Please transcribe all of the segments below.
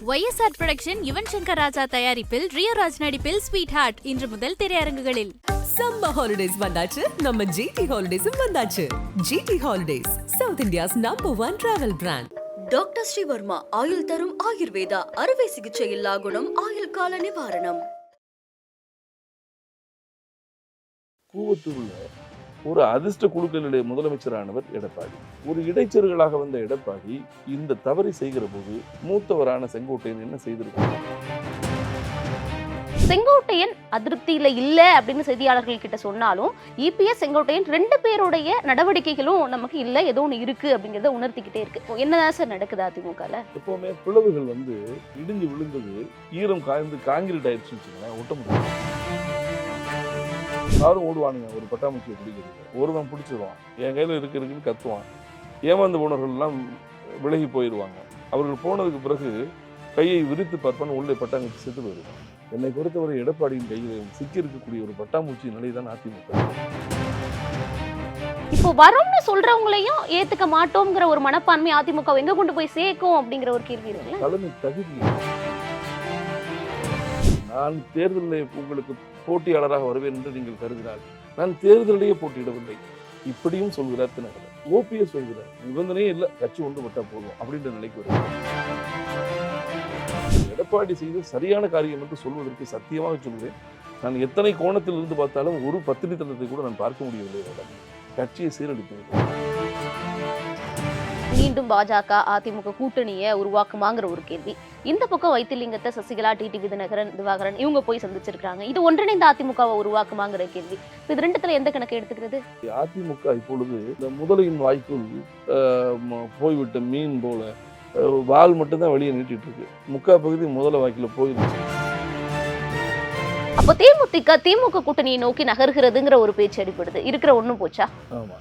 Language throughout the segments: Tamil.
YSR புரொடக்ஷன் யுவன் சங்கர் ராஜா தயாரிப்பில் ரியோராஜ் நடிப்பில் ஸ்வீட் ஹார்ட் இன்று முதல் திரையரங்குகளில். சம்மர் ஹாலிடேஸ் வந்தாச்சு, நம்ம ஜிடி ஹாலிடேஸும் வந்தாச்சு. GT Holidays, South India's #1 travel brand. Doctor Srivarma ஆயுள் தரும் ஆயுர்வேதா அறுவை சிகிச்சை இல்லா குணம், ஆயுள் கால நிவாரணம். கூவத்தூர்ல ஒரு அதிர்ஷ்ட குழுக்களுடைய முதலமைச்சரானவர் எடப்பாடி. ஒரு இடைச்செருகளாக வந்த எடப்பாடி இந்த தவறை செய்கிற போது மூத்தவரான செங்கோட்டையன் என்ன செய்திருக்காங்க? செங்கோட்டையன் அதிருப்தியில இல்ல அப்படின்னு செய்தியாளர்கள் கிட்ட சொன்னாலும் இபிஎஸ் செங்கோட்டையன் 2 பேருடைய நடவடிக்கைகளும் நமக்கு இல்ல, ஏதோ ஒன்று இருக்கு அப்படிங்கறத உணர்த்திக்கிட்டே இருக்கு. என்னதான் சார் நடக்குது அதிமுகல? எப்பவுமே பிளவுகள் இடிஞ்சு விழுந்தது, ஈரம் காய்ந்து காங்கிரீட் ஆயிடுச்சுன்னு ஒட்ட முடியும். யாரும் ஓடுவானுங்க ஒரு பட்டாம்பூச்சியை பிடிக்கிறது, ஒருவன் பிடிச்சிருவான், என் கையில் இருக்குன்னு கத்துவான். ஏமாந்து போனவர்கள் எல்லாம் விலகி போயிடுவாங்க. அவர்கள் போனதுக்கு பிறகு கையை விரித்து பார்ப்பான், உள்ளே பட்டாம்பூச்சி செத்து போயிடுவான். என்னை பொறுத்தவரை எடப்பாடியின் கையில் சிக்கி இருக்கக்கூடிய ஒரு பட்டாம்பூச்சி நிலைதான் அதிமுக. இப்போ வரும்னு சொல்றவங்களையும் ஏத்துக்க மாட்டோம்ங்கிற ஒரு மனப்பான்மை அதிமுக எங்க கொண்டு போய் சேர்க்கும் அப்படிங்கிற ஒரு கேள்வி இருக்குல்ல. தலைமை தகுதி. நான் தேர்தலில் உங்களுக்கு போட்டியாளராக வருவேன் என்று நீங்கள் கருதினால், நான் தேர்தலிலேயே போட்டியிடவில்லை இப்படியும் சொல்கிறார் தினகரன். ஓபிஎஸ் சொல்கிறார், நிபந்தனையே இல்லை, கட்சி ஒன்று விட்டா போதும் அப்படின்ற நிலைக்கு வருகிறார். எடப்பாடி செய்து சரியான காரியம் என்று சொல்வதற்கு சத்தியமாக சொல்கிறேன், நான் எத்தனை கோணத்தில் இருந்து பார்த்தாலும் ஒரு பத்தினி தளத்தை கூட நான் பார்க்க முடியவில்லை. கட்சியை சீரழித்து மீண்டும் பாஜக அதிமுக கூட்டணியை உருவாக்குமாங்கிற ஒரு கேள்வி. இந்த பக்கம் வைத்திலிங்கத்தை சசிகலா, டிடிவி திவாகரன் இவங்க போய் சந்திச்சிருக்காங்க. இது ஒன்றிணைந்த அதிமுகவை உருவாக்குமாங்கிற கேள்வி. இது ரெண்டுத்துல எந்த கணக்கு எடுத்துக்கிறது? அதிமுக இப்பொழுது இந்த முதலையின் வாய்க்குள் போய்விட்ட மீன் போல வால் மட்டும்தான் வெளியே நீட்டிட்டு இருக்கு. முக்கால் பகுதி முதல வாய்க்குல போயிருச்சு. அப்போ தேமுதிக திமுக கூட்டணியை நோக்கி நகர்கிறதுங்கிற ஒரு பேச்சு அடிப்படுது. இருக்கிற ஒண்ணும் போச்சா? ஆமா.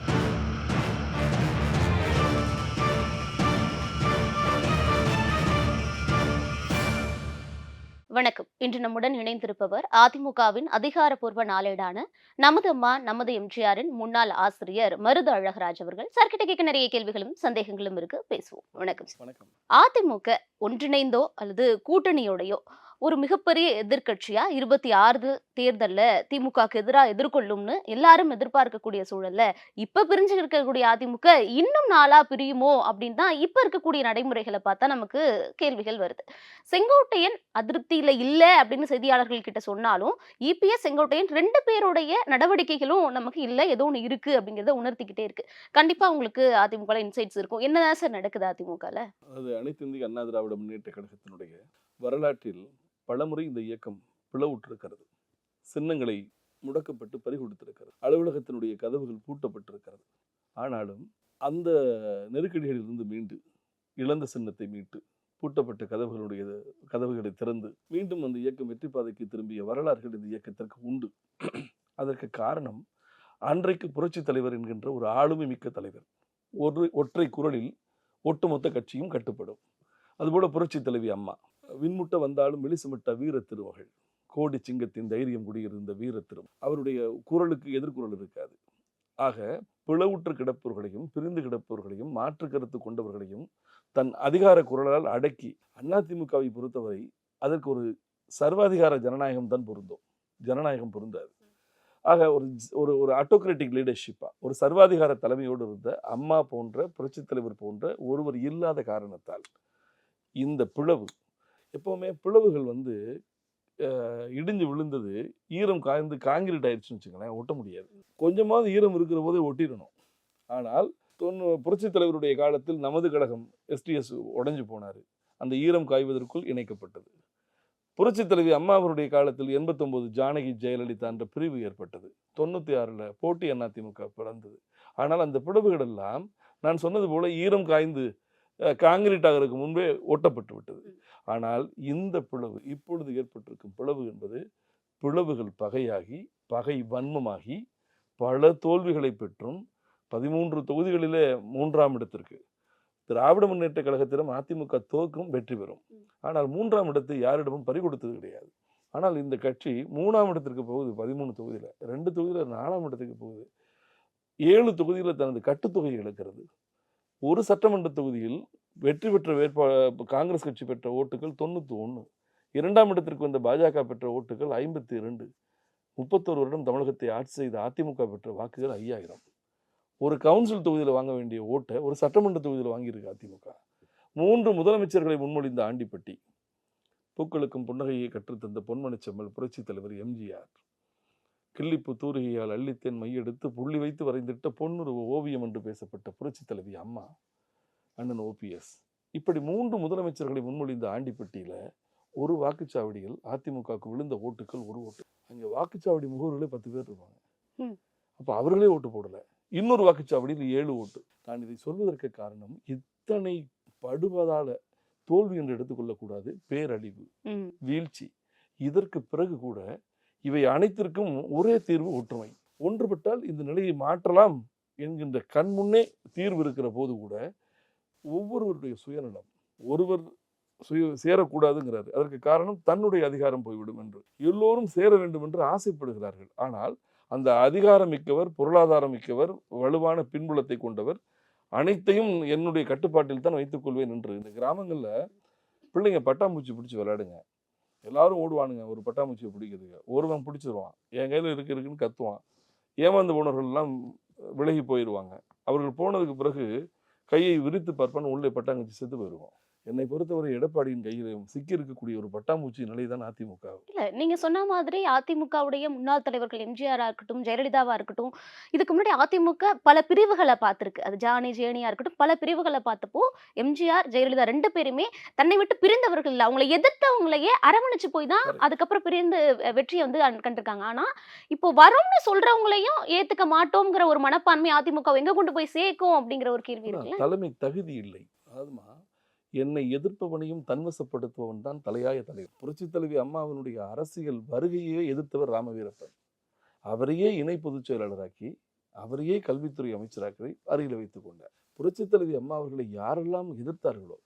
வணக்கம். இன்று நம்முடன் இணைந்திருப்பவர் அதிமுகவின் அதிகாரப்பூர்வ நாளேடான நமது அம்மா நமது எம்ஜிஆரின் முன்னாள் ஆசிரியர் மருது அழகராஜ் அவர்கள். சார்கிட்ட கேட்க நிறைய கேள்விகளும் சந்தேகங்களும் இருக்கு, பேசுவோம். வணக்கம். வணக்கம். அதிமுக ஒன்றிணைந்தோ அல்லது கூட்டணியோடையோ ஒரு மிகப்பெரிய எதிர்கட்சியா 26 தேர்தல்ல திமுகக்கு எதிராக எதிர்கொள்ளும்னு எல்லாரும் எதிர்பார்க்கக்கூடிய சூழல்ல இப்ப பிரிஞ்சு இருக்கக்கூடிய அதிமுக இன்னும் நாளா பிரியுமோ அப்படின்னு தான் இப்ப இருக்கக்கூடிய நடைமுறைகளை பார்த்தா நமக்கு கேள்விகள் வருது. செங்கோட்டையன் அதிருப்தியில இல்ல அப்படின்னு செய்தியாளர்கள் கிட்ட சொன்னாலும் இபிஎஸ் செங்கோட்டையன் 2 பேருடைய நடவடிக்கைகளும் நமக்கு இல்ல, ஏதோ ஒன்று இருக்கு அப்படிங்கறத உணர்த்திக்கிட்டே இருக்கு. கண்டிப்பா உங்களுக்கு அதிமுக இன்சைட்ஸ் இருக்கும். என்னதான் சார் நடக்குது அதிமுகல? அது அனைத்து இந்திய அண்ணா திராவிட முன்னேற்ற கழகத்தினுடைய வரலாற்றில் பலமுறை இந்த இயக்கம் பிளவுற்றிருக்கிறது. சின்னங்களை முடக்கப்பட்டு பறிகொடுத்திருக்கிறது. அலுவலகத்தினுடைய கதவுகள் பூட்டப்பட்டிருக்கிறது. ஆனாலும் அந்த நெருக்கடிகளிலிருந்து மீண்டு, இழந்த சின்னத்தை மீட்டு, பூட்டப்பட்ட கதவுகளை திறந்து மீண்டும் அந்த இயக்கம் வெற்றி பாதைக்கு திரும்பிய வரலாறுகள் இந்த இயக்கத்திற்கு உண்டு. அதற்கு காரணம், அன்றைக்கு புரட்சி தலைவர் என்கின்ற ஒரு ஆளுமை மிக்க தலைவர். ஒற்றை குரலில் ஒட்டுமொத்த கட்சியும் கட்டுப்படும். அதுபோல புரட்சி தலைவி அம்மா, விண்முட்ட வந்தாலும் வெளிசுமிட்ட வீர திருமகள், கோடி சிங்கத்தின் தைரியம் குடியிருந்த வீர திரு, அவருடைய குரலுக்கு எதிர்குரல் இருக்காது. ஆக பிளவுற்று கிடப்பவர்களையும் பிரிந்து கிடப்பவர்களையும் மாற்று கருத்து கொண்டவர்களையும் தன் அதிகார குரலால் அடக்கி, அதிமுகவை பொறுத்தவரை அதற்கு ஒரு சர்வாதிகார ஜனநாயகம் தான் பொருந்தும், ஜனநாயகம் பொருந்தாது. ஆக ஒரு ஆட்டோகிராட்டிக் லீடர்ஷிப்பா, ஒரு சர்வாதிகார தலைமையோடு இருந்த அம்மா போன்ற புரட்சி தலைவர் போன்ற ஒருவர் இல்லாத காரணத்தால் இந்த பிளவு. எப்பவுமே பிளவுகள் இடிஞ்சு விழுந்தது, ஈரம் காய்ந்து காங்கிரீட் ஆயிடுச்சுன்னு வச்சுக்கோங்களேன், ஒட்ட முடியாது. கொஞ்சமாவது ஈரம் இருக்கிற போதே ஒட்டிடணும். ஆனால் புரட்சி தலைவருடைய காலத்தில் நமது கழகம் எஸ்டிஎஸ் உடைஞ்சு போனார், அந்த ஈரம் காய்வதற்குள் இணைக்கப்பட்டது. புரட்சி தலைவி அம்மா அவருடைய காலத்தில் 89 ஜானகி ஜெயலலிதா என்ற பிரிவு ஏற்பட்டது. 96 போட்டி அதிமுக பிறந்தது. ஆனால் அந்த பிளவுகள் எல்லாம் நான் சொன்னது போல ஈரம் காய்ந்து காங்கிரீட் ஆகிறதுக்கு முன்பே ஒட்டப்பட்டு விட்டது. ஆனால் இந்த பிளவு, இப்பொழுது ஏற்பட்டிருக்கும் பிளவு என்பது பிளவுகள் பகையாகி, பகை வன்மமாகி, பல தோல்விகளை பெற்றும் 13 தொகுதிகளிலே 3ஆம் இடத்திற்கு திராவிட முன்னேற்ற கழகத்திடம் அதிமுக தோற்கும், வெற்றி பெறும். ஆனால் 3ஆம் இடத்தை யாரிடமும் பறிகொடுத்தது கிடையாது. ஆனால் இந்த கட்சி 3ஆம் இடத்திற்கு போகுது. 13 தொகுதியில் 2 தொகுதியில் 4ஆம் இடத்துக்கு போகுது. 7 தொகுதியில் தனது கட்டுத்தொகையை இழக்கிறது. ஒரு சட்டமன்ற தொகுதியில் வெற்றி பெற்ற காங்கிரஸ் கட்சி பெற்ற ஓட்டுகள் 91, இரண்டாம் இடத்திற்கு வந்த பாஜக பெற்ற ஓட்டுகள் 52. 31 வருடம் தமிழகத்தை ஆட்சி செய்த அதிமுக பெற்ற வாக்குகள் 5000. ஒரு கவுன்சில் தொகுதியில் வாங்க வேண்டிய ஓட்டை ஒரு சட்டமன்ற தொகுதியில் வாங்கியிருக்கு அதிமுக. 3 முதலமைச்சர்களை முன்மொழிந்த ஆண்டிப்பட்டி, பூக்களுக்கும் புன்னகையை கற்றுத்தந்த பொன்மனச்செம்மல் புரட்சி தலைவர் எம்ஜிஆர், கிள்ளிப்பு தூரிகையால் அள்ளித்தேன் மையெடுத்து புள்ளி வைத்து வரைந்திட்ட பொன்னுரு ஓவியம் என்று பேசப்பட்ட புரட்சி தலைவி அம்மா, அண்ணன் ஓபிஎஸ், இப்படி 3 முதலமைச்சர்களை முன்மொழிந்த ஆண்டிப்பட்டியில ஒரு வாக்குச்சாவடியில் அதிமுகவுக்கு விழுந்த ஓட்டுகள் 1 ஓட்டு. அங்க வாக்குச்சாவடி முகவர்களே 10 பேர் இருப்பாங்க. அப்ப அவர்களே ஓட்டு போடல. இன்னொரு வாக்குச்சாவடியில் 7 ஓட்டு. நான் இதை சொல்வதற்கு காரணம், இத்தனை படுவதால தோல்வி என்று எடுத்துக்கொள்ளக்கூடாது, பேரழிவு, வீழ்ச்சி. இதற்கு பிறகு கூட இவை அனைத்திற்கும் ஒரே தீர்வு ஒற்றுமை. ஒன்றுபட்டால் இந்த நிலையை மாற்றலாம் என்கின்ற கண் முன்னே தீர்வு இருக்கிற போது கூட ஒவ்வொருவருடைய சுயநலம், ஒருவர் சேரக்கூடாதுங்கிறாரு. அதற்கு காரணம் தன்னுடைய அதிகாரம் போய்விடும் என்று. எல்லோரும் சேர வேண்டும் என்று ஆசைப்படுகிறார்கள். ஆனால் அந்த அதிகாரம் மிக்கவர், பொருளாதாரம் மிக்கவர், வலுவான பின்புலத்தை கொண்டவர், அனைத்தையும் என்னுடைய கட்டுப்பாட்டில் தான் வைத்துக் கொள்வேன் என்று. இந்த கிராமங்கள்ல பிள்ளைங்க பட்டாம்பூச்சி பிடிச்சி விளையாடுங்க, எல்லாரும் ஓடுவானுங்க ஒரு பட்டாம்பூச்சியை பிடிக்கிறதுக்கு. ஒருவன் பிடிச்சிருவான், என் கையில் இருக்குன்னு கத்துவான். ஏமாந்து போனவர்கள் எல்லாம் விலகி போயிடுவாங்க. அவர்கள் போனதுக்கு பிறகு கையை விரித்து பார்ப்பான்னு உள்ளே பட்டாம்பூச்சி செத்து போயிடுவோம். என்னை பொறுத்தவரை எடப்பாடியின் கையில் சிக்கி இருக்கக்கூடிய ஒரு பட்டாம்பூச்சி நிலைதான் அதிமுக. இல்ல நீங்க சொன்ன மாதிரி அதிமுகவுடைய முன்னாள் தலைவர்கள் எம்ஜிஆரா இருக்கட்டும், ஜெயலலிதாவா இருக்கட்டும், இதுக்கு முன்னாடி அதிமுக பல பிரிவுகளை பார்த்திருக்கு. அது ஜானி ஜேனியா இருக்கட்டும், பல பிரிவுகளை பார்த்தப்போ எம்ஜிஆர் ஜெயலலிதா 2 பேருமே தன்னை விட்டு பிரிந்தவர்கள் இல்லை. அவங்களை எதிர்த்தவங்களையே அரவணைச்சு போய் தான் அதுக்கப்புறம் பிரிந்து வெற்றியை வந்து கண்டிருக்காங்க. ஆனா இப்போ வரும்னு சொல்றவங்களையும் ஏத்துக்க மாட்டோம்ங்கிற ஒரு மனப்பான்மை அதிமுக எங்க கொண்டு போய் சேர்க்கும் அப்படிங்கிற ஒரு கேள்வி இருக்குல்ல. தலைமை தகுதி இல்லை. அதுமா என்னை எதிர்ப்பவனையும் தன்வசப்படுத்துபவன் தான் தலையாய தலைவர். புரட்சி தலைவி அம்மாவினுடைய அரசியல் வருகையே எதிர்த்தவர் ராமவீரப்பன். அவரையே இணை பொதுச் செயலாளராக்கி, அவரையே கல்வித்துறை அமைச்சராக்கி அருகில் வைத்துக் கொண்டார். புரட்சி தலைவி அம்மா அவர்களை யாரெல்லாம் எதிர்த்தார்களோ,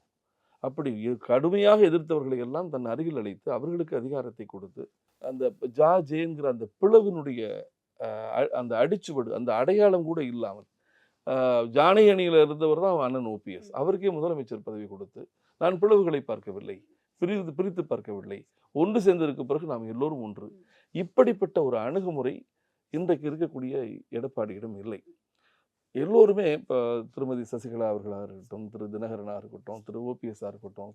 அப்படி கடுமையாக எதிர்த்தவர்களை எல்லாம் தன் அருகில் அழைத்து அவர்களுக்கு அதிகாரத்தை கொடுத்து, அந்த ஜேங்கிற அந்த பிளவினுடைய அந்த அடிச்சுவடு, அந்த அடையாளம் கூட இல்லாமல் ஜானை அணியில் இருந்தவர் தான் அண்ணன் ஓபிஎஸ். அவருக்கே முதலமைச்சர் பதவி கொடுத்து, நான் பிளவுகளை பார்க்கவில்லை, பிரித்து பார்க்கவில்லை, ஒன்று சேர்ந்ததற்கு பிறகு நாம் எல்லோரும் ஒன்று. இப்படிப்பட்ட ஒரு அணுகுமுறை இன்றைக்கு இருக்கக்கூடிய எடப்பாடியிடம் இல்லை. எல்லோருமே இப்போ திருமதி சசிகலா அவர்களாக இருக்கட்டும், திரு தினகரனாக இருக்கட்டும், திரு ஓபிஎஸ்ஸாக இருக்கட்டும்,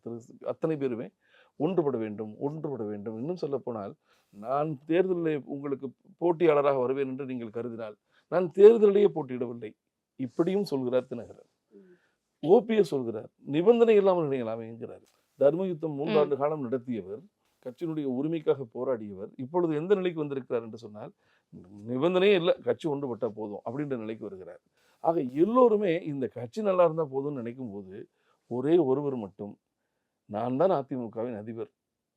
அத்தனை பேருமே ஒன்றுபட வேண்டும், ஒன்றுபட வேண்டும். இன்னும் சொல்ல போனால், நான் தேர்தலில் உங்களுக்கு போட்டியாளராக வருவேன் என்று நீங்கள் கருதினால், நான் தேர்தலிலேயே போட்டியிடவில்லை, இப்படியும் சொல்கிறார் தினகரன். ஓபிஎஸ் சொல்கிறார், நிபந்தனை இல்லாமல் நினைக்கலாமே என்கிறார். தர்மயுத்தம் 3 ஆண்டு காலம் நடத்தியவர், கட்சியினுடைய உரிமைக்காக போராடியவர், இப்பொழுது எந்த நிலைக்கு வந்திருக்கிறார் என்று சொன்னால், நிபந்தனையே இல்லை, கட்சி ஒன்றுபட்டா போதும் அப்படின்ற நிலைக்கு வருகிறார். ஆக எல்லோருமே இந்த கட்சி நல்லா இருந்தா போதும்னு நினைக்கும் போது, ஒரே ஒருவர் மட்டும், நான் தான் அதிமுகவின் அதிபர்,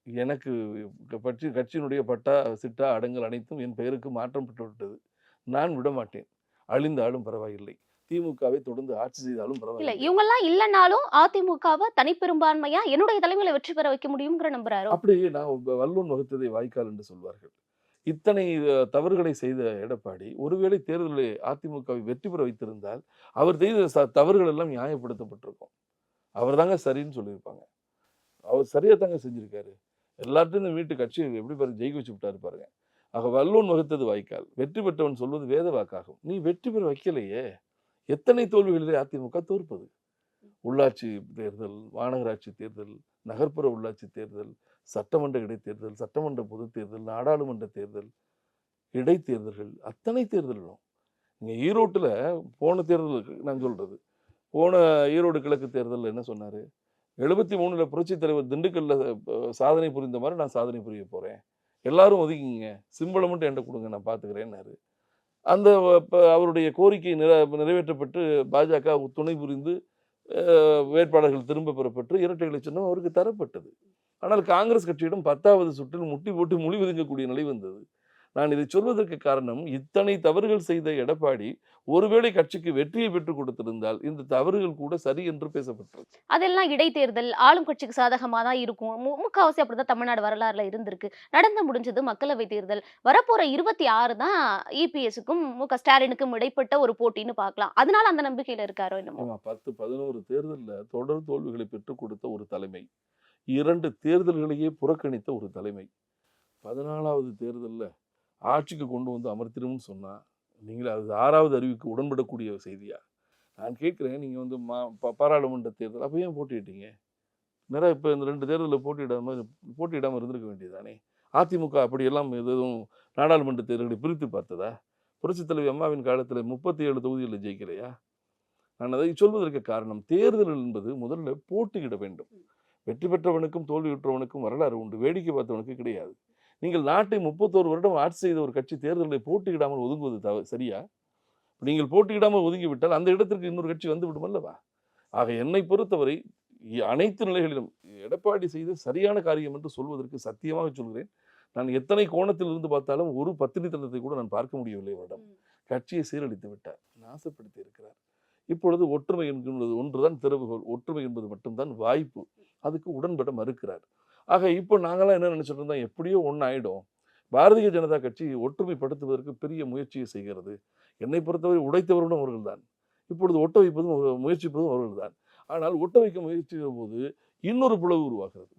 எனக்கு கட்சியினுடைய பட்டா சிட்டா அடங்கல் அனைத்தும் என் பெயருக்கு மாற்றம் பெற்றுவிட்டது, நான் விடமாட்டேன், அழிந்தாலும் பரவாயில்லை, திமுகவை தொடர்ந்து ஆட்சி செய்தாலும் பரவாயில்லை. இவங்க எல்லாம் இல்லைனாலும் அதிமுகவை தனிப்பெரும்பான்மையா என்னுடைய தலைமையில வெற்றி பெற வைக்க முடியும்ங்கிற நம்புறாரு. அப்படி நான் வல்லூன் வகுத்ததை வாய்க்கால் என்று சொல்வார்கள். இத்தனை தவறுகளை செய்த எடப்பாடி ஒருவேளை தேர்தலில் அதிமுகவை வெற்றி பெற வைத்திருந்தால் அவர் செய்த தவறுகள் எல்லாம் நியாயப்படுத்தப்பட்டிருக்கும். அவர் தாங்க சரின்னு சொல்லியிருப்பாங்க. அவர் சரியா தாங்க செஞ்சிருக்காரு. எல்லாத்தையும் இந்த வீட்டு கட்சி எப்படி பாருங்க ஜெயிக்க வச்சு விட்டாரு பாருங்க. ஆக வல்லூன் வகுத்தது வாய்க்கால், வெற்றி பெற்றவன் சொல்வது வேத வாக்காகும். நீ வெற்றி பெற வைக்கலையே, எத்தனை தோல்விகளிலே அதிமுக தோற்பது. உள்ளாட்சி தேர்தல், மாநகராட்சி தேர்தல், நகர்ப்புற உள்ளாட்சி தேர்தல், சட்டமன்ற இடைத்தேர்தல், சட்டமன்ற பொது தேர்தல், நாடாளுமன்ற தேர்தல், இடைத்தேர்தல்கள், அத்தனை தேர்தல்களும். இங்கே ஈரோட்டில் போன தேர்தலுக்கு நான் சொல்றது, போன ஈரோடு கிழக்கு தேர்தலில் என்ன சொன்னார், 73 புரட்சி தலைவர் திண்டுக்கல்ல சாதனை புரிந்த மாதிரி நான் சாதனை புரிய போகிறேன், எல்லாரும் ஒதுக்கிங்க, சிம்பளம் மட்டும் என்கிட்ட கொடுங்க, நான் பார்த்துக்கிறேன்னாரு. அந்த அவருடைய கோரிக்கை நிறைவேற்றப்பட்டு பாஜக துணை புரிந்து வேட்பாளர்கள் திரும்ப பெறப்பட்டு இரட்டை இலை சின்னம் அவருக்கு தரப்பட்டது. ஆனால் காங்கிரஸ் கட்சியிடம் 10வது சுற்றில் முட்டி போட்டு மொழி ஒதுங்கக்கூடிய நிலை வந்தது. நான் இதை சொல்வதற்கு காரணம், இத்தனை தவறுகள் செய்த எடப்பாடி ஒருவேளை கட்சிக்கு வெற்றியை பெற்றுக் கொடுத்திருந்தால் இந்த தவறுகள் கூட சரி என்று பேசப்பட்டது. அதெல்லாம் இடைத்தேர்தல் ஆளும் கட்சிக்கு சாதகமா தான் இருக்கும். முக்காவாசி அப்படிதான் தமிழ்நாடு வரலாறுல இருந்திருக்கு. நடந்து முடிஞ்சது மக்களவை தேர்தல். வரப்போற 26 தான் இபிஎஸ்க்கும் ஸ்டாலினுக்கும் இடைப்பட்ட ஒரு போட்டின்னு பார்க்கலாம். அதனால அந்த நம்பிக்கையில இருக்காரோ என்னமோ. 10, 11 தேர்தல்ல தொடர் தோல்விகளை பெற்றுக் கொடுத்த ஒரு தலைமை, 2 தேர்தல்களையே புறக்கணித்த ஒரு தலைமை, 14வது தேர்தல்ல ஆட்சிக்கு கொண்டு வந்து அமர்த்திடும்னு சொன்னா நீங்கள் அது 6வது அறிவுக்கு உடன்படக்கூடிய செய்தியா? நான் கேட்கிறேன், நீங்க வந்து பாராளுமன்ற தேர்தல் அப்ப ஏன் போட்டிட்டீங்க? நிறைய இப்ப இந்த 2 தேர்தலில் போட்டியிடாம இருந்திருக்க வேண்டியதானே? அதிமுக அப்படியெல்லாம் எதுவும் நாடாளுமன்ற தேர்தல்களை பிரித்து பார்த்ததா? புரட்சித் தலைவி அம்மாவின் காலத்தில் 37 தொகுதிகளில் ஜெயிக்கலையா? நான் அதை சொல்வதற்கு காரணம், தேர்தல் என்பது முதல்ல போட்டியிட வேண்டும். வெற்றி பெற்றவனுக்கும் தோல்வியுற்றவனுக்கும் வரலாறு உண்டு, வேடிக்கை பார்த்தவனுக்கு கிடையாது. நீங்கள் நாட்டை 31 வருடம் ஆட்சி செய்த ஒரு கட்சி தேர்தலில் போட்டியிடாமல் ஒதுங்குவது சரியா? நீங்கள் போட்டியிடாமல் ஒதுங்கிவிட்டால் அந்த இடத்திற்கு இன்னொரு கட்சி வந்து விடும் அல்லவா? ஆக என்னை பொறுத்தவரை அனைத்து நிலைகளிலும் எடப்பாடி செய்த சரியான காரியம் என்று சொல்வதற்கு சத்தியமாக சொல்கிறேன். நான் எத்தனை கோணத்தில் இருந்து பார்த்தாலும் ஒரு பத்தினித்தனத்தை கூட நான் பார்க்க முடியவில்லை. அவரிடம் கட்சியை சீரழித்து விட்டார், நாசப்படுத்தி இருக்கிறார். இப்பொழுது ஒற்றுமை என்கின்றது ஒன்றுதான் திறவுகோல், ஒற்றுமை என்பது மட்டும்தான் வாய்ப்பு. அதுக்கு உடன்பட மறுக்கிறார். ஆக இப்போ நாங்களாம் என்ன நினைச்சிட்டு இருந்தோம், எப்படியோ ஒன்று ஆயிடும். பாரதிய ஜனதா கட்சி ஒற்றுமைப்படுத்துவதற்கு பெரிய முயற்சியை செய்கிறது. என்னை பொறுத்தவரை உடைத்தவர்களும் அவர்கள் தான், இப்பொழுது ஒட்ட வைப்பதும் முயற்சிப்பதும் அவர்கள் தான். ஆனால் ஒட்ட வைக்க முயற்சிக்கிற போது இன்னொரு பிளவு உருவாகிறது.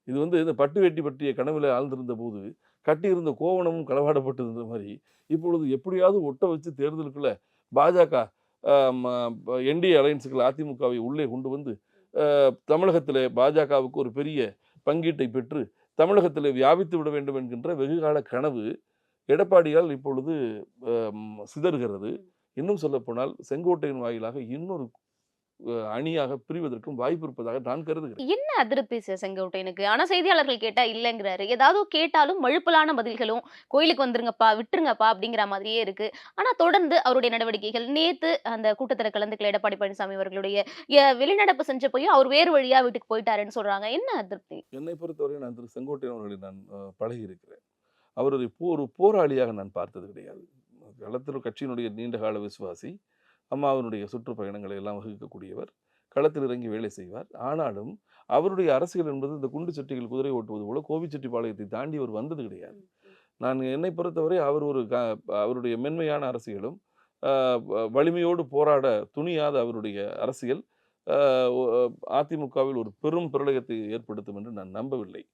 இது வந்து இந்த பட்டு வேட்டி பற்றிய கனவுல ஆழ்ந்திருந்த போது கட்டியிருந்த கோவணமும் களவாடப்பட்டிருந்த மாதிரி இப்பொழுது எப்படியாவது ஒட்ட வச்சு தேர்தலுக்குள்ள பாஜக என்டிஏ அலையன்ஸுகள் அதிமுகவை உள்ளே கொண்டு வந்து தமிழகத்தில் பாஜகவுக்கு ஒரு பெரிய பங்கீட்டை பெற்று தமிழகத்தில் வியாபித்து விட வேண்டும் என்கின்ற வெகுகால கனவு எடப்பாடியால் இப்பொழுது சிதறுகிறது. இன்னும் சொல்லப்போனால் செங்கோட்டையின் வாயிலாக இன்னொரு அணியாக பிரிவதற்கும் வாய்ப்பு இருப்பதாக நான் கருதுகிறேன். என்ன அதிருப்தி செங்கோட்டையனுக்கு? ஆனா செய்தியாளர்கள் கேட்டா இல்லங்கிறாரு. ஏதாவது கேட்டாலும் மழுப்பலான பதில்களும், கோயிலுக்கு வந்துருங்கப்பா, விட்டுருங்கப்பா அப்படிங்கிற மாதிரியே இருக்கு. ஆனா தொடர்ந்து அவருடைய நடவடிக்கைகள், நேத்து அந்த கூட்டத்துல கலந்துக்கல எடப்பாடி பழனிசாமி அவர்களுடைய வெளிநடப்பு செஞ்சப்பையும் அவர் வேறு வழியா வீட்டுக்கு போயிட்டாருன்னு சொல்றாங்க. என்ன அதிருப்தி? என்னை பொறுத்தவரை நான் திரு செங்கோட்டையன் அவர்களை நான் பழகி இருக்கிறேன். அவர் ஒரு போராளியாக நான் பார்த்தது கிடையாது. களத்தில் கட்சியினுடைய நீண்டகால விசுவாசி, அம்மாவினுடைய சுற்றுப்பயணங்களை எல்லாம் வகுக்கக்கூடியவர், களத்தில் இறங்கி வேலை செய்வார். ஆனாலும் அவருடைய அரசியல் என்பது இந்த குண்டு சட்டிகள் குதிரை ஓட்டுவது போல கோபிச்செட்டிப்பாளையத்தை தாண்டி அவர் வந்தது கிடையாது. நான் என்னை பொறுத்தவரை அவர் அவருடைய மென்மையான அரசியலும் வலிமையோடு போராட துணியாத அவருடைய அரசியல் அதிமுகவில் ஒரு பெரும் பிரளயத்தை ஏற்படுத்தும் என்று நான் நம்பவில்லை.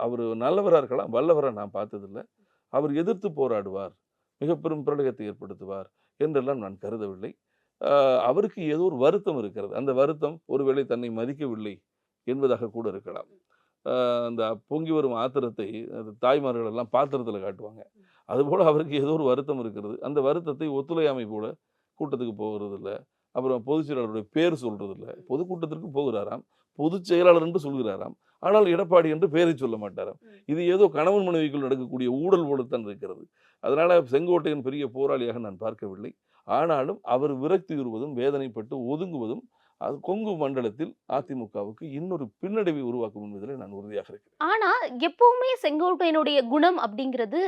அவர் நல்லவராக இருக்கலாம், வல்லவராக நான் பார்த்ததில்லை. அவர் எதிர்த்து போராடுவார், மிக பெரும் பிரளயத்தை ஏற்படுத்துவார் என்றெல்லாம் நான் கருதவில்லை. அவருக்கு ஏதோ ஒரு வருத்தம் இருக்கிறது. அந்த வருத்தம் ஒருவேளை தன்னை மதிக்கவில்லை என்பதாக கூட இருக்கலாம். அந்த பொங்கி வரும் ஆத்திரத்தை தாய்மார்கள் எல்லாம் பாத்திரத்தில் காட்டுவாங்க. அதுபோல் அவருக்கு ஏதோ ஒரு வருத்தம் இருக்கிறது. அந்த வருத்தத்தை ஒத்துழையாமை போல கூட்டத்துக்கு போகிறது இல்லை, அப்புறம் பொதுச் செயலாளருடைய பேர் சொல்றது இல்லை. பொதுக்கூட்டத்திற்கு போகிறாராம், பொதுச் செயலாளர் என்று சொல்கிறாராம், ஆனால் எடப்பாடி என்று பெயரை சொல்ல மாட்டாராம். இது ஏதோ கணவன் மனைவிக்குள் நடக்கக்கூடிய ஊழல் போலத்தான் இருக்கிறது. அதனால செங்கோட்டையன் பெரிய போராளியாக நான் பார்க்கவில்லை. ஆனாலும் அவர் விரக்தியுறுவதும் வேதனைப்பட்டு ஒதுங்குவதும் அது கொங்கு மண்டலத்தில் அதிமுகவுக்கு இன்னொரு பின்னடைவை உருவாக்கும் என்பதில் நான் உறுதியாக இருக்கிறேன். ஆனா எப்பவுமே செங்கோட்டையனுடைய குணம் அப்படிங்கிறது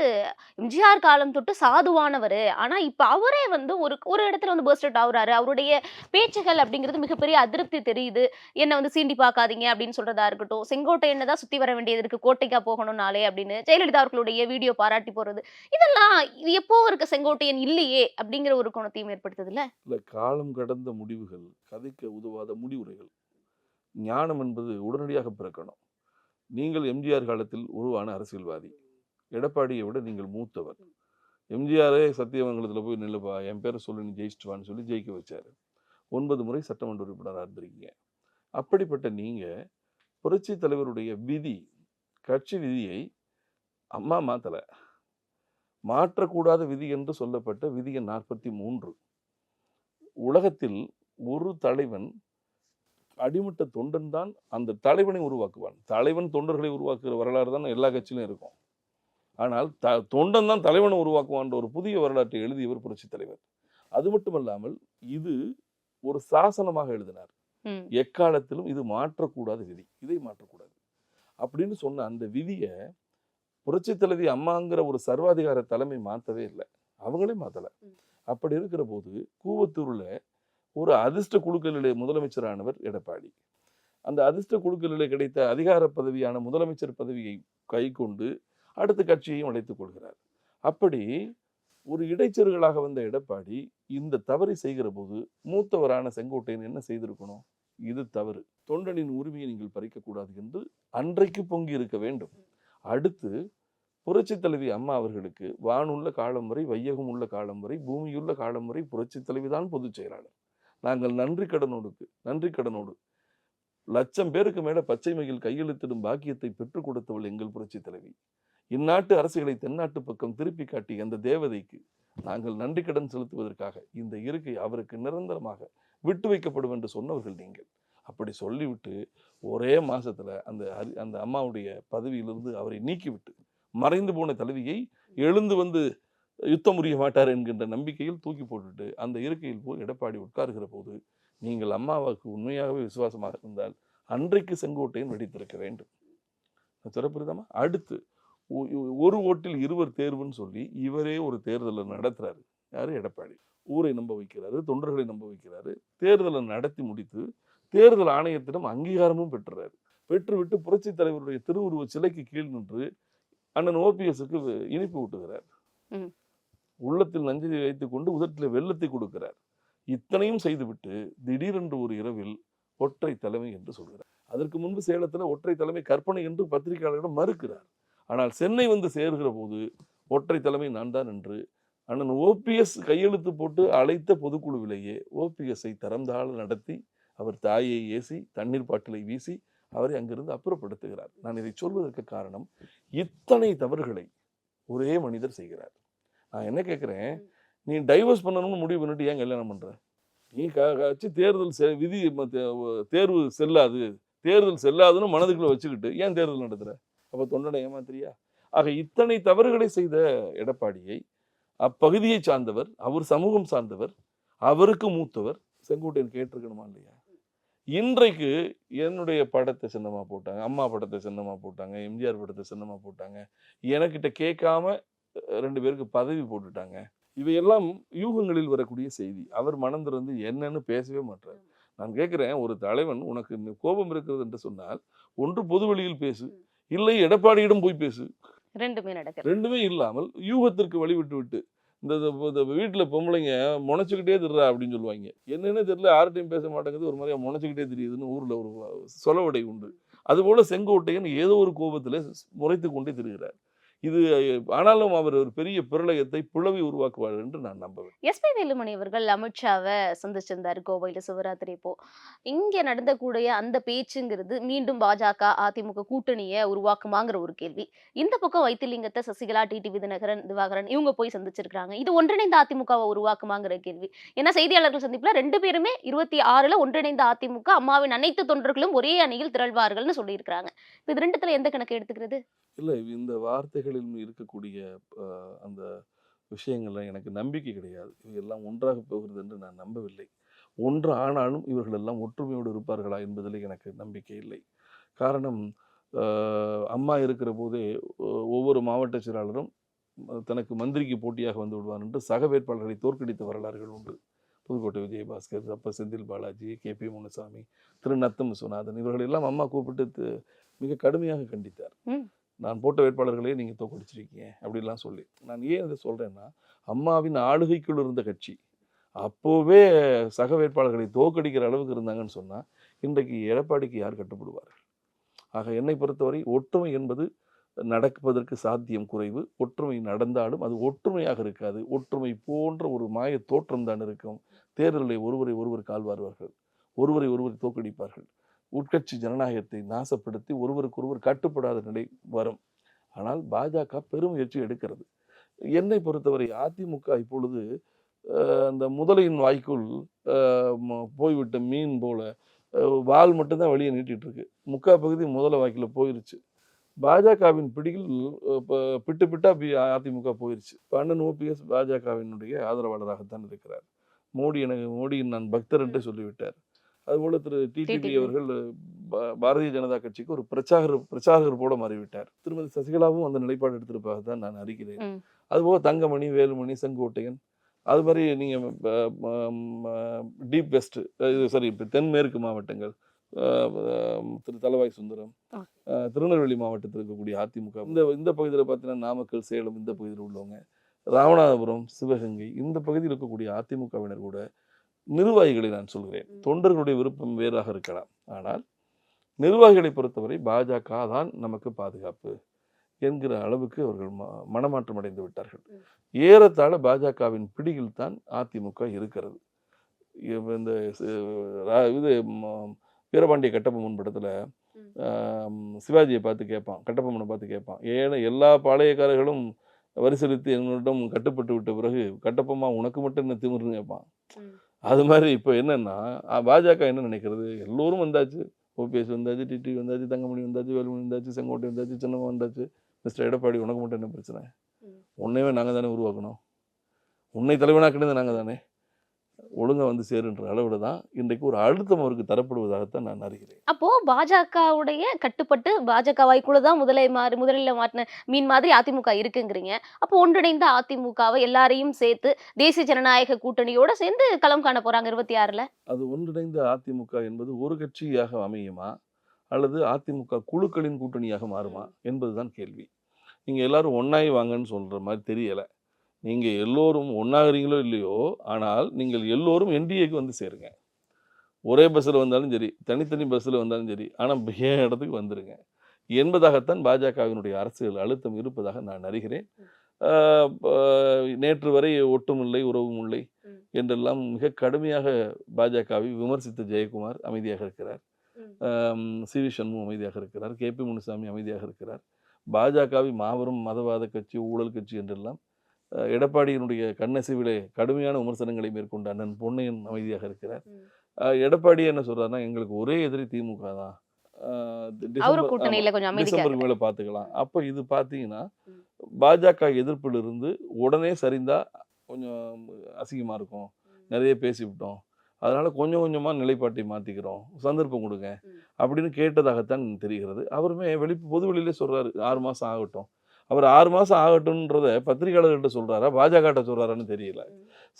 எம்ஜிஆர் காலம் தொட்டு சாதுவானவர். ஆனா இப்ப அவரே வந்து ஒரு இடத்துல வந்து பர்ஸ்ட் அவுட் ஆகுறாரு. அவருடைய பேச்சுகள் அப்படிங்கிறது மிகப்பெரிய அதிருப்தி தெரியுது. என்ன வந்து சீண்டி பார்க்காதீங்க அப்படின்னு சொல்றதா இருக்கட்டும், செங்கோட்டையனை தான் சுத்தி வர வேண்டியது இருக்கு, கோட்டைக்கா போகணும்னாலே அப்படின்னு ஜெயலலிதா அவர்களுடைய வீடியோ பாராட்டி போறது, இதெல்லாம் இது எப்போ இருக்க செங்கோட்டையன் இல்லையே அப்படிங்கிற ஒரு குணத்தையும் ஏற்படுத்துது இல்ல. காலம் கடந்த முடிவுகள், கதைக்க உதவாத முடிவுரைகள். ஞானம் என்பது உடனடியாக பிறக்கணும். நீங்கள் எம்ஜிஆர் காலத்தில் உருவான அரசியல்வாதி, எடப்பாடியை விட நீங்கள் மூத்தவர். எம்ஜிஆரே சத்தியமங்கலத்தில் போய் நில்லுப்பா, என் பேரை சொல்லி நீ ஜெயிச்சிட்டுவான்னு சொல்லி ஜெயிக்க வச்சாரு. 9 முறை சட்டமன்ற உறுப்பினராக இருந்திருக்கீங்க. அப்படிப்பட்ட நீங்க புரட்சி தலைவருடைய விதி, கட்சி விதியை அம்மா மாத்தல, மாற்றக்கூடாத விதி என்று சொல்லப்பட்ட விதி எண் 43. உலகத்தில் ஒரு தலைவன் அடிமட்ட தொண்டன் தான் அந்த தலைவனை உருவாக்குவான். தலைவன் தொண்டர்களை உருவாக்குகிற வரலாறு தான் எல்லா கட்சியிலும் இருக்கும். ஆனால் தொண்டன் தான் தலைவனை உருவாக்குவான் ஒரு புதிய வரலாற்றை எழுதியவர் புரட்சி தலைவர். அது மட்டுமல்லாமல் இது ஒரு சாசனமாக எழுதினார். எக்காலத்திலும் இது மாற்றக்கூடாத விதி, இதை மாற்றக்கூடாது அப்படின்னு சொன்ன அந்த விதியை புரட்சி தலைவி அம்மாங்கிற ஒரு சர்வாதிகார தலைமை மாற்றவே இல்லை, அவங்களே மாற்றலை. அப்படி இருக்கிற போது கூவத்தூரில் ஒரு அதிர்ஷ்ட குழுக்களிலே முதலமைச்சரானவர் எடப்பாடி. அந்த அதிர்ஷ்ட குழுக்களிலே கிடைத்த அதிகார பதவியான முதலமைச்சர் பதவியை கை கொண்டு அடுத்த கட்சியையும் அழைத்துக் கொள்கிறார். அப்படி ஒரு இடைச்செருகளாக வந்த எடப்பாடி இந்த தவறை செய்கிற போது மூத்தவரான செங்கோட்டையன் என்ன செய்திருக்கணும்? இது தவறு, தொண்டனின் உரிமையை நீங்கள் பறிக்கக்கூடாது என்று அன்றைக்கு பொங்கி இருக்க வேண்டும். அடுத்து புரட்சி தலைவி அம்மா அவர்களுக்கு வானுள்ள காலம் வரை, வையகம் உள்ள காலம் வரை, பூமியுள்ள காலம் வரை புரட்சி தலைவிதான் பொதுச் செயலாளர். நாங்கள் நன்றி கடனோடு லட்சம் பேருக்கு மேல பச்சை மயில் கையெழுத்திடும் பாக்கியத்தை பெற்றுக் கொடுத்தவள் எங்கள் புரட்சி தலைவி. இந்நாட்டு அரசுகளை தென்னாட்டு பக்கம் திருப்பி காட்டி அந்த தேவதைக்கு நாங்கள் நன்றி கடன் செலுத்துவதற்காக இந்த இருக்கை அவருக்கு நிரந்தரமாக விட்டு வைக்கப்படும் என்று சொன்னவர்கள் நீங்கள். அப்படி சொல்லிவிட்டு ஒரே மாசத்துல அந்த அம்மாவுடைய பதவியிலிருந்து அவரை நீக்கிவிட்டு மறைந்து போன தலைவியை எழுந்து வந்து யுத்தம் புரிய மாட்டார் என்கின்ற நம்பிக்கையில் தூக்கி போட்டுட்டு அந்த இருக்கையில் போய் எடப்பாடி உட்காருகிற போது, நீங்கள் அம்மாவுக்கு உண்மையாகவே விசுவாசமாக இருந்தால் அன்றைக்கு செங்கோட்டையன் வெடித்திருக்க வேண்டும். சிறப்புரிதாமா. அடுத்து ஒரு ஓட்டில் இருவர் தேர்வுன்னு சொல்லி இவரே ஒரு தேர்தலை நடத்துறாரு. யாரு? எடப்பாடி. ஊரை நம்ப வைக்கிறாரு, தொண்டர்களை நம்ப வைக்கிறாரு. தேர்தலை நடத்தி முடித்து தேர்தல் ஆணையத்திடம் அங்கீகாரமும் பெற்றுறாரு. பெற்றுவிட்டு புரட்சி தலைவருடைய திருவுருவ சிலைக்கு கீழ் நின்று அண்ணன் ஓபிஎஸ்க்கு இனிப்பு ஊட்டுகிறார். உள்ளத்தில் நஞ்சை வைத்துக் கொண்டு உதட்டில் வெள்ளத்தை கொடுக்கிறார். இத்தனையும் செய்துவிட்டு திடீரென்று ஒரு இரவில் ஒற்றை தலைமை என்று சொல்கிறார். அதற்கு முன்பு சேலத்துல ஒற்றை தலைமை கற்பனை என்று பத்திரிகையாளரிடம் மறுக்கிறார். ஆனால் சென்னை வந்து சேர்கிற போது ஒற்றை தலைமை நான் தான் என்று அண்ணன் ஓபிஎஸ் கையெழுத்து போட்டு அழைத்த பொதுக்குழுவிலேயே ஓபிஎஸ்ஐ தரம்தாழ நடத்தி அவர் தாயை ஏசி தண்ணீர் பாட்டிலை வீசி அவரை அங்கிருந்து அப்புறப்படுத்துகிறார். நான் இதை சொல்வதற்கு காரணம், இத்தனை தவறுகளை ஒரே மனிதர் செய்கிறார். நான் என்ன கேட்கிறேன், நீ டைவர்ஸ் பண்ணணும்னு முடிவு பண்ணிட்டு ஏன் கல்யாணம் பண்ற? நீ கட்சி தேர்தல் விதி தேர்வு செல்லாது, தேர்தல் செல்லாதுன்னு மனதுக்குள்ள வச்சுக்கிட்டு ஏன் தேர்தல் நடத்துற? அப்ப தொண்டனை ஏமாத்திரியா? ஆக இத்தனை தவறுகளை செய்த எடப்பாடியை அப்பகுதியை சார்ந்தவர், அவர் சமூகம் சார்ந்தவர், அவருக்கு மூத்தவர் செங்கோட்டையன் கேட்டிருக்கணுமா இல்லையா? இன்றைக்கு என்னுடைய படத்தை சின்னமா போட்டாங்க, அம்மா படத்தை சின்னமா போட்டாங்க, எம்ஜிஆர் படத்தை சின்னமா போட்டாங்க, எனக்கிட்ட கேட்காம 2 பேருக்கு பதவி போட்டுட்டாங்க. இவையெல்லாம் யூகங்களில் வரக்கூடிய செய்தி. அவர் மனம் திறந்து என்னன்னு பேசவே மாட்டார். நான் கேட்கிறேன், ஒரு தலைவன் உனக்கு கோபம் இருக்கிறது என்று சொன்னால் ஒன்று பொது வெளியில் பேசு, இல்லை எடப்பாடியிடம் போய் பேசு. ரெண்டுமே இல்லாமல் யூகத்திற்கு வழிவிட்டு விட்டு இந்த வீட்டுல பொம்பளைங்க முனைச்சுக்கிட்டே திடுறா அப்படின்னு சொல்லுவாங்க. என்னன்னு தெரியல, யார்கிட்டையும் பேச மாட்டேங்குது, ஒரு மாதிரியா முனைச்சுக்கிட்டே தெரியுதுன்னு ஊர்ல ஒரு சொலவடை உண்டு. அதுபோல செங்கோட்டையன் ஏதோ ஒரு கோபத்துல முறைத்து கொண்டே திரிகிறார். இது ஆனாலும் அவர் ஒரு பெரிய பிரளயத்தை பிளவி உருவாக்குவார் என்று நான் நம்புவேன். எஸ்பி வேலுமணி அவர்கள் அமித்ஷாவை சந்திச்சிருந்தாரு கோவையில சிவராத்திரி. இப்போ இங்க நடந்தக்கூடிய அந்த பேச்சுங்கிறது மீண்டும் பாஜக அதிமுக கூட்டணியை உருவாக்குமாங்கிற ஒரு கேள்வி. இந்த பக்கம் வைத்திலிங்கத்தை சசிகலா, டிடிவி தினகரன் இவங்க போய் சந்திச்சிருக்காங்க. இது ஒன்றிணைந்த அதிமுகவை உருவாக்குமாங்கிற கேள்வி. ஏன்னா செய்தியாளர்கள் சந்திப்புல 2 பேருமே 26ல ஒன்றிணைந்த அதிமுக, அம்மாவின் அனைத்து தொண்டர்களும் ஒரே அணியில் திரள்வார்கள்னு சொல்லியிருக்கிறாங்க. இது 2த்துல எந்த கணக்கு எடுத்துக்கிறது? இல்லை, இந்த வார்த்தைகளில் இருக்கக்கூடிய அந்த விஷயங்கள்ல எனக்கு நம்பிக்கை கிடையாது. இவையெல்லாம் ஒன்றாக போகிறது என்று நான் நம்பவில்லை. ஒன்று ஆனாலும் இவர்கள் எல்லாம் ஒற்றுமையோடு இருப்பார்களா என்பதில் எனக்கு நம்பிக்கை இல்லை. காரணம், அம்மா இருக்கிற போதே ஒவ்வொரு மாவட்ட செயலாளரும் தனக்கு மந்திரிக்கு போட்டியாக வந்து விடுவார் என்று சக வேட்பாளர்களை தோற்கடித்த வரலாறுகள் உண்டு. புதுக்கோட்டை விஜயபாஸ்கர், அப்ப செந்தில் பாலாஜி, KP முனுசாமி, திரு நத்தம் விஸ்வநாதன், இவர்கள் எல்லாம் அம்மா கூப்பிட்டு மிக கடுமையாக கண்டித்தார். நான் போட்ட வேட்பாளர்களே நீங்கள் தோக்கடிச்சிருக்கீங்க அப்படிலாம் சொல்லி. நான் ஏன் அதை சொல்கிறேன்னா, அம்மாவின் ஆளுகைக்குள் இருந்த கட்சி அப்போவே சக வேட்பாளர்களை தோக்கடிக்கிற அளவுக்கு இருந்தாங்கன்னு சொன்னால் இன்றைக்கு எடப்பாடிக்கு யார் கட்டுப்படுவார்கள்? ஆக என்னை பொறுத்தவரை ஒற்றுமை என்பது நடப்பதற்கு சாத்தியம் குறைவு. ஒற்றுமை நடந்தாலும் அது ஒற்றுமையாக இருக்காது. ஒற்றுமை போன்ற ஒரு மாய தோற்றம் தான் இருக்கும். தேர்தலில் ஒருவர் கால்வார்கள், ஒருவரை தோக்கடிப்பார்கள். உட்கட்சி ஜனநாயகத்தை நாசப்படுத்தி ஒருவருக்கொருவர் கட்டுப்படாத நிலை வரும். ஆனால் பாஜக பெருமுயற்சி எடுக்கிறது. என்னை பொறுத்தவரை அதிமுக இப்பொழுது அந்த முதலையின் வாய்க்குள் போய்விட்ட மீன் போல வால் மட்டும்தான் வெளியே நீட்டிட்டு இருக்கு. முக்கால் பகுதி முதல வாய்க்குள்ள போயிருச்சு. பாஜகவின் பிடியில் பிட்டா அதிமுக போயிருச்சு. அண்ணன் ஓபிஎஸ் பாஜகவினுடைய ஆதரவாளராகத்தான் இருக்கிறார். மோடியின் நான் பக்தர் என்று சொல்லிவிட்டார். அதுபோல திரு டிடிவி டிடிவி. அவர்கள் பாரதிய ஜனதா கட்சிக்கு ஒரு பிரச்சாரகர் போல மாறிவிட்டார். திருமதி சசிகலாவும் அந்த நிலைப்பாடு எடுத்திருப்பதாக தான் நான் அறிகிறேன். ம். அதுபோக தங்கமணி, வேலுமணி, செங்கோட்டையன், அது மாதிரி நீங்க டீப் வெஸ்ட், சாரி தென்மேற்கு மாவட்டங்கள், திரு தளவாய் சுந்தரம், திருநெல்வேலி மாவட்டத்தில் இருக்கக்கூடிய அதிமுக, இந்த பகுதியில் பார்த்தீங்கன்னா நாமக்கல், சேலம், இந்த பகுதியில் உள்ளவங்க, ராமநாதபுரம், சிவகங்கை, இந்த பகுதியில் இருக்கக்கூடிய அதிமுகவினர் கூட நிர்வாகிகளை நான் சொல்கிறேன். தொண்டர்களுடைய விருப்பம் வேறாக இருக்கலாம். ஆனால் நிர்வாகிகளை பொறுத்தவரை பாஜக தான் நமக்கு பாதுகாப்பு என்கிற அளவுக்கு அவர்கள் மனமாற்றம் அடைந்து விட்டார்கள். ஏறத்தாழ பாஜகவின் பிடியில் தான் அதிமுக இருக்கிறது. இந்த இது வீரபாண்டிய கட்டபொம்மன் படத்துல சிவாஜியை பார்த்து கேட்பான், கட்டபொம்மனை பார்த்து கேட்பான், ஏன்னா எல்லா பாளையக்காரர்களும் வரிசெலுத்தி எங்களிடம் கட்டுப்பட்டு விட்ட பிறகு கட்டபொம்மா உனக்கு மட்டும் என்ன திமிருன்னு கேட்பான். அது மாதிரி இப்போ என்னன்னா பாஜக என்ன நினைக்கிறது, எல்லோரும் வந்தாச்சு, ஓபிஎஸ் வந்தாச்சு, டிடிவி வந்தாச்சு, தங்கமணி வந்தாச்சு, வேலுமணி வந்தாச்சு, செங்கோட்டை வந்தாச்சு, சின்னம்மா வந்தாச்சு, மிஸ்டர் எடப்பாடி உனக்கு மட்டும் என்ன பிரச்சனை, உன்னையவே நாங்கள் தானே உருவாக்கணும், உன்னை தலைவனாக்கினது நாங்கள் தானே, ஒழுங்கா வந்து சேருன்ற அளவுல தான் இன்றைக்கு ஒரு அழுத்தம் அவருக்கு தரப்படுவதாகத்தான் நான் அறிகிறேன். அப்போ பாஜகவுடைய கட்டுப்பட்டு பாஜகவாய்க்குள்ள தான் முதலில் மாட்டின மீன் மாதிரி அதிமுக இருக்குங்கிறீங்க. அப்போ ஒன்றிணைந்த அதிமுகவை எல்லாரையும் சேர்த்து தேசிய ஜனநாயக கூட்டணியோட சேர்ந்து களம் காண போறாங்க 26ல. அது ஒன்றிணைந்த அதிமுக என்பது ஒரு கட்சியாக அமையுமா அல்லது அதிமுக குழுக்களின் கூட்டணியாக மாறுமா என்பதுதான் கேள்வி. நீங்க எல்லாரும் ஒன்னாய் வாங்கன்னு சொல்ற மாதிரி தெரியல. நீங்க எல்லோரும் ஒன்னாகிறீங்களோ இல்லையோ, ஆனால் நீங்கள் எல்லோரும் என்டிஏக்கு வந்து சேருங்க. ஒரே பஸ்ஸில் வந்தாலும் சரி, தனித்தனி பஸ்ஸில் வந்தாலும் சரி, ஆனால் என் இடத்துக்கு வந்துருங்க என்பதாகத்தான் பாஜகவினுடைய அரசியல் அழுத்தம் இருப்பதாக நான் அறிகிறேன். நேற்று வரை ஒட்டும் இல்லை, உறவும் இல்லை என்றெல்லாம் மிக கடுமையாக பாஜகவை விமர்சித்த ஜெயக்குமார் அமைதியாக இருக்கிறார். சி வி சண்முகம் அமைதியாக இருக்கிறார். கேபி முனுசாமி அமைதியாக இருக்கிறார். பாஜகவை மாபெரும் மதவாத கட்சி, ஊழல் கட்சி என்றெல்லாம் எடப்பாடியினுடைய கண்ணசிவிலே கடுமையான விமர்சனங்களை மேற்கொண்ட அண்ணன் பொன்னையன் அமைதியாக இருக்கிறார். எடப்பாடி என்ன சொல்றாருன்னா, எங்களுக்கு ஒரே எதிரி திமுக தான், டிசம்பருக்கு மேல பாத்துக்கலாம். அப்ப இது பாத்தீங்கன்னா பாஜக எதிர்ப்பிலிருந்து உடனே சரிந்தா கொஞ்சம் அசிங்கமா இருக்கும், நிறைய பேசிவிட்டோம், அதனால கொஞ்சம் கொஞ்சமா நிலைப்பாட்டை மாத்திக்கிறோம், சந்தர்ப்பம் கொடுங்க அப்படின்னு கேட்டதாகத்தான் தெரிகிறது. அவருமே பொது வெளியிலே சொல்றாரு 6 மாசம் ஆகட்டும். அவர் 6 மாசம் ஆகட்டும்ன்றத பத்திரிகையாளர்கிட்ட சொல்றாரா, பாஜக சொல்றாரான்னு தெரியல.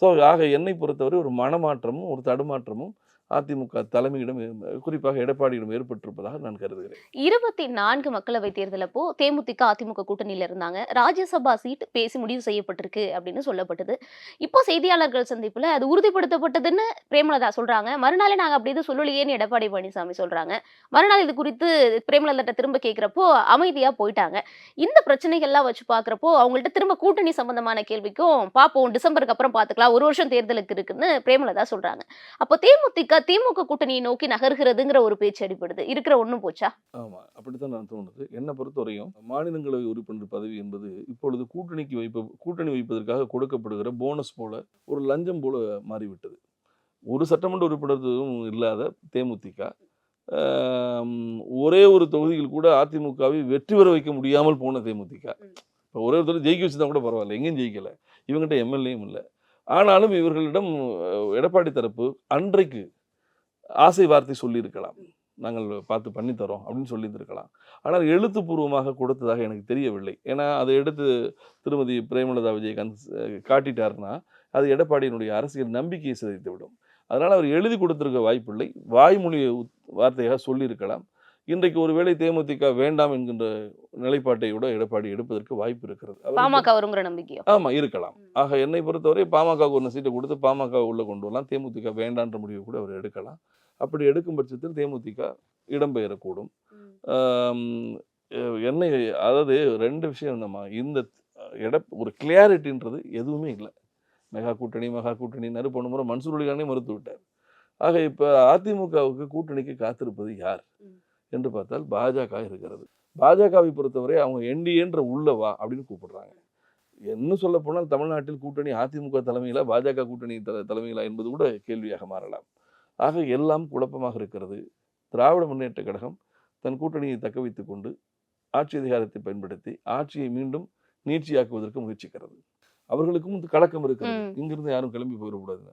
ஸோ ஆக என்னை பொறுத்தவரை ஒரு மனமாற்றமும் ஒரு தடுமாற்றமும் அதிமுக தலைமையிடம், குறிப்பாக எடப்பாடியிடம் ஏற்பட்டிருப்பதாக நான் கருதுகிறேன். 24 மக்களவை தேர்தல் அப்போ தேமுதிக அதிமுக கூட்டணியில இருந்தாங்க. ராஜ்யசபா சீட் பேசி முடிவு செய்யப்பட்டிருக்கு அப்படின்னு சொல்லப்பட்டது. இப்போ செய்தியாளர்கள் சந்திப்புல அது உறுதிப்படுத்தப்பட்டதுன்னு பிரேமலதா சொல்றாங்க. மறுநாளே நாங்க அப்படி இது சொல்லலையேன்னு எடப்பாடி பழனிசாமி சொல்றாங்க. மறுநாள் இது குறித்து பிரேமலதா திரும்ப கேட்கிறப்போ அமைதியா போயிட்டாங்க. இந்த பிரச்சனைகள்லாம் வச்சு பாக்குறப்போ அவங்கள்ட்ட திரும்ப கூட்டணி சம்பந்தமான கேள்விக்கும் பாப்போம், டிசம்பருக்கு அப்புறம் பாத்துக்கலாம், 1 வருஷம் தேர்தலுக்கு இருக்குன்னு பிரேமலதா சொல்றாங்க. அப்போ திமுக கூட்டணியை நோக்கி நகர்கிறதுங்கிற ஒரு பேச்சு அடிப்படுது. இருக்கிற ஒண்ணும் போச்சா? ஆமா, அப்படித்தான் நான் தோணுது. என்னை பொறுத்தவரையும் மாநிலங்களவை உறுப்பினர் பதவி என்பது இப்பொழுது கூட்டணி வைப்பதற்காக கொடுக்கப்படுகிற போனஸ் போல, ஒரு லஞ்சம் போல மாறிவிட்டது. ஒரு சட்டமன்ற உறுப்பினரும் இல்லாத தேமுதிக ஒரே ஒரு தொகுதியில் கூட அதிமுகவை வெற்றி பெற வைக்க முடியாமல் போன தேமுதிக. இப்போ ஒரே ஒருத்தர் ஜெயிக்க வச்சுதான் கூட பரவாயில்ல, எங்கேயும் ஜெயிக்கல, இவங்ககிட்ட எம்எல்ஏயும் இல்லை. ஆனாலும் இவர்களிடம் எடப்பாடி தரப்பு அன்றைக்கு ஆசை வார்த்தை சொல்லியிருக்கலாம், நாங்கள் பார்த்து பண்ணித்தரோம் அப்படின்னு சொல்லியிருந்திருக்கலாம். ஆனால் எழுத்துப்பூர்வமாக கொடுத்ததாக எனக்கு தெரியவில்லை. ஏன்னா அதை எடுத்து திருமதி பிரேமலதா விஜயகாந்த் காட்டிட்டாருன்னா அது எடப்பாடியினுடைய அரசியல் நம்பிக்கையை சிதைத்து விடும். அதனால் அவர் எழுதி கொடுத்திருக்க வாய்ப்பில்லை, வாய்மொழி வார்த்தையாக சொல்லியிருக்கலாம். இன்றைக்கு ஒருவேளை தேமுதிக வேண்டாம் என்கின்ற நிலைப்பாட்டை விட எடப்பாடி எடுப்பதற்கு வாய்ப்பு இருக்கிறது. பாமக வருங்கிற நம்பிக்கையோ? ஆமா, இருக்கலாம். ஆக என்னை பொறுத்தவரை பாமக ஒரு சீட்டை கொடுத்து பாமக உள்ள கொண்டு வரலாம், தேமுதிக வேண்டான்ற முடிவு கூட அவர் எடுக்கலாம். அப்படி எடுக்கும் பட்சத்தில் தேமுதிக இடம்பெயரக்கூடும். என்னை அதாவது 2 விஷயம் நம்ம இந்த ஒரு கிளியாரிட்டின்றது எதுவுமே இல்லை. மெகா கூட்டணினாரு, போன முறை மன்சூர் அலிகானே மறுத்து விட்டார். ஆக இப்போ அதிமுகவுக்கு கூட்டணிக்கு காத்திருப்பது யார் என்று பார்த்தால் பாஜக இருக்கிறது. பாஜகவை பொறுத்தவரை அவங்க என்டிஏன்ற உள்ளவா அப்படின்னு கூப்பிடுறாங்க. என்ன சொல்ல போனால் தமிழ்நாட்டில் கூட்டணி அதிமுக தலைமையில பாஜக கூட்டணி தலைமையிலா என்பது கூட கேள்வியாக மாறலாம். ஆக எல்லாம் குழப்பமாக இருக்கிறது. திராவிட முன்னேற்ற கழகம் தன் கூட்டணியை தக்க வைத்துக் கொண்டு ஆட்சி அதிகாரத்தை பயன்படுத்தி ஆட்சியை மீண்டும் நீட்சியாக்குவதற்கு முயற்சிக்கிறது. அவர்களுக்கும் கலக்கம் இருக்கிறது, இங்கிருந்து யாரும் கிளம்பி போயிடக்கூடாது.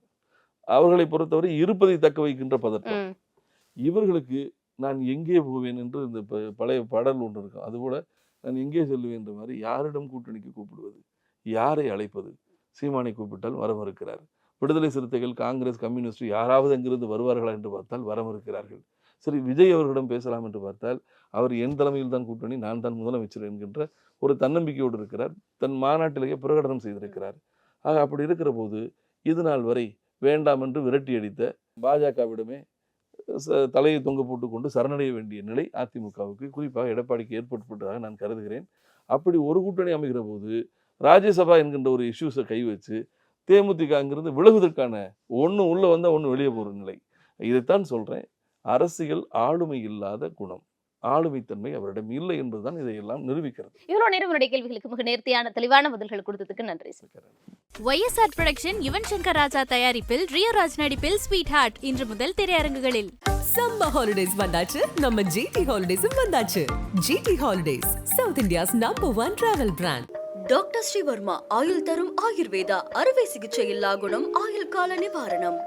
அவர்களை பொறுத்தவரை இருப்பதை தக்க வைக்கின்ற பதட்டம். இவர்களுக்கு நான் எங்கே போவேன் என்று இந்த பழைய பாடல் ஒன்று இருக்கும். அதுபோல் நான் எங்கே செல்லுவேன் என்ற மாதிரி யாரிடம் கூட்டணிக்கு கூப்பிடுவது, யாரை அழைப்பது? சீமானை கூப்பிட்டால் வர மறுக்கிறார். விடுதலை சிறுத்தைகள், காங்கிரஸ், கம்யூனிஸ்ட் யாராவது அங்கிருந்து வருவார்களா என்று பார்த்தால் வர மறுக்கிறார்கள். சரி, விஜய் அவர்களிடம் பேசலாம் என்று பார்த்தால் அவர் என் தலைமையில் தான் கூட்டணி, நான் தான் முதலமைச்சர் என்கின்ற ஒரு தன்னம்பிக்கையோடு இருக்கிறார். தன் மாநாட்டிலேயே பிரகடனம் செய்திருக்கிறார். ஆக அப்படி இருக்கிற போது இது நாள் வரை வேண்டாம் என்று விரட்டி அடித்த பாஜகவிடமே தலையை தொங்க போட்டுக்கொண்டு சரணடைய வேண்டிய நிலை அதிமுகவுக்கு, குறிப்பாக எடப்பாடிக்கு ஏற்பட்டுவிட்டதாக நான் கருதுகிறேன். அப்படி ஒரு கூட்டணி அமைகிற போது ராஜ்யசபா என்கின்ற ஒரு இஷ்யூஸை கை வச்சு தேமுதிக அங்கிருந்து விலகுவதற்கான ஒன்று உள்ளே வந்தால் ஒன்று வெளியே போகிற நிலை. இதைத்தான் சொல்கிறேன். அரசியல் ஆளுமை இல்லாத குணம், ஆளுமைத்தன்மை அவரிடம் இல்லை என்பதுதான் இதையெல்லாம் நிரூபிக்கிறது. இவ்வளவு நேரம் என்னுடைய கேள்விகளுக்கு மிக நேர்த்தியான தெளிவான பதில்கள் கொடுத்ததுக்கு நன்றி sir. YSR production Yuvan Shankar Raja தயாரிப்பில் ரியோ ராஜ் நடிப்பில் ஸ்வீட் ஹார்ட் இன்று முதல் திரையரங்குகளில். சம்மர் ஹாலிடேஸ் வந்தாச்சு, நம்ம ஜிடி ஹாலிடேஸும் வந்தாச்சு. GT Holidays, South India's #1 travel brand. Doctor Srivarma ஆயுள் தரும் ஆயுர்வேதா அறுவை சிகிச்சை இல்லா குணம், ஆயுள் கால நிவாரணம்.